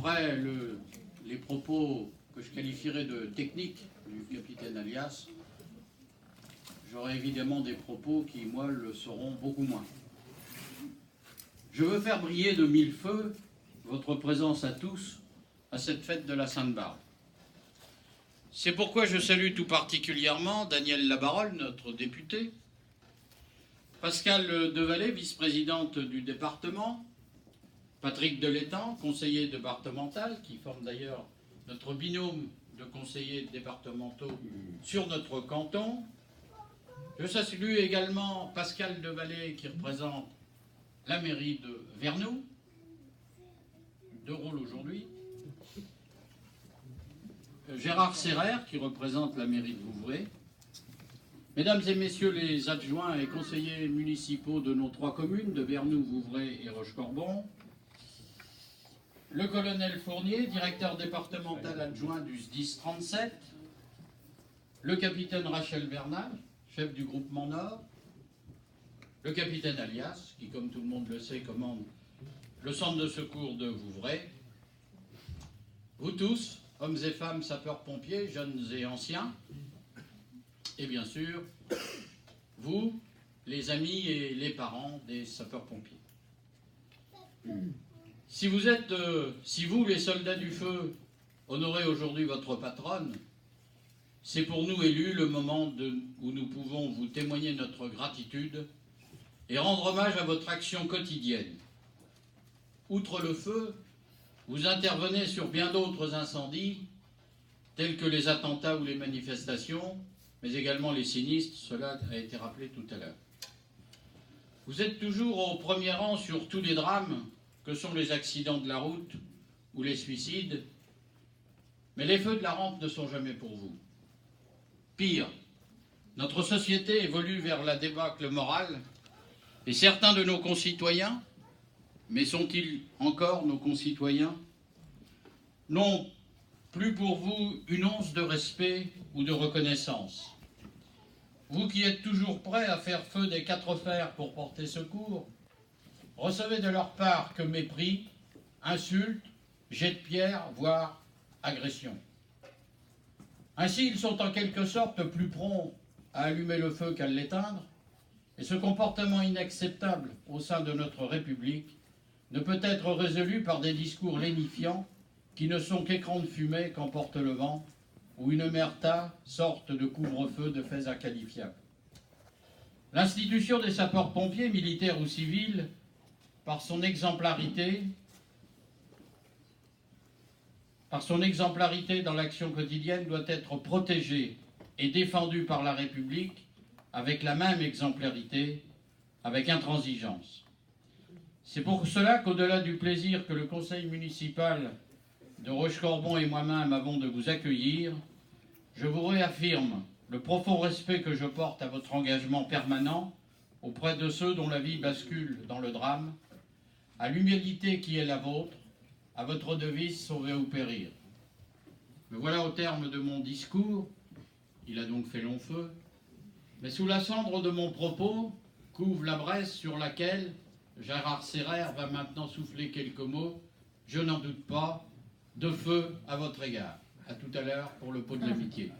Après les propos que je qualifierais de techniques du capitaine Alias, j'aurai évidemment des propos qui, moi, le seront beaucoup moins. Je veux faire briller de mille feux votre présence à tous à cette fête de la Sainte-Barbe. C'est pourquoi je salue tout particulièrement Danielle Labarole, notre députée, Pascale Devalet, vice-présidente du département, Patrick Delétang, conseiller départemental, qui forme d'ailleurs notre binôme de conseillers départementaux sur notre canton. Je salue également Pascal Devalet, qui représente la mairie de Vernoux, deux rôles aujourd'hui. Gérard Serrer, qui représente la mairie de Vouvray. Mesdames et messieurs les adjoints et conseillers municipaux de nos trois communes, de Vernoux, Vouvray et Rochecorbon. Le colonel Fournier, directeur départemental adjoint du SDIS 37. Le capitaine Rachel Bernal, chef du groupement Nord. Le capitaine Alias, qui, comme tout le monde le sait, commande le centre de secours de Vouvray. Vous tous, hommes et femmes sapeurs-pompiers, jeunes et anciens. Et bien sûr, vous, les amis et les parents des sapeurs-pompiers. Si vous, les soldats du feu, honorez aujourd'hui votre patronne, c'est pour nous élus le moment où nous pouvons vous témoigner notre gratitude et rendre hommage à votre action quotidienne. Outre le feu, vous intervenez sur bien d'autres incendies, tels que les attentats ou les manifestations, mais également les sinistres, cela a été rappelé tout à l'heure. Vous êtes toujours au premier rang sur tous les drames que sont les accidents de la route ou les suicides, mais les feux de la rampe ne sont jamais pour vous. Pire, notre société évolue vers la débâcle morale et certains de nos concitoyens, mais sont-ils encore nos concitoyens, n'ont plus pour vous une once de respect ou de reconnaissance. Vous qui êtes toujours prêts à faire feu des quatre fers pour porter secours, recevez de leur part que mépris, insultes, jets de pierre, voire agressions. Ainsi, ils sont en quelque sorte plus prompts à allumer le feu qu'à l'éteindre, et ce comportement inacceptable au sein de notre République ne peut être résolu par des discours lénifiants qui ne sont qu'écrans de fumée qu'emporte le vent, ou une omerta, sorte de couvre-feu de faits inqualifiables. L'institution des sapeurs-pompiers, militaires ou civils, par son exemplarité dans l'action quotidienne, doit être protégée et défendue par la République avec la même exemplarité, avec intransigeance. C'est pour cela qu'au-delà du plaisir que le conseil municipal de Rochecorbon et moi-même avons de vous accueillir, je vous réaffirme le profond respect que je porte à votre engagement permanent auprès de ceux dont la vie bascule dans le drame, à l'humilité qui est la vôtre, à votre devise « Sauver ou périr ». Me voilà au terme de mon discours, il a donc fait long feu, mais sous la cendre de mon propos couvre la braise sur laquelle Gérard Serrer va maintenant souffler quelques mots, je n'en doute pas, de feu à votre égard. À tout à l'heure pour le pot de l'amitié.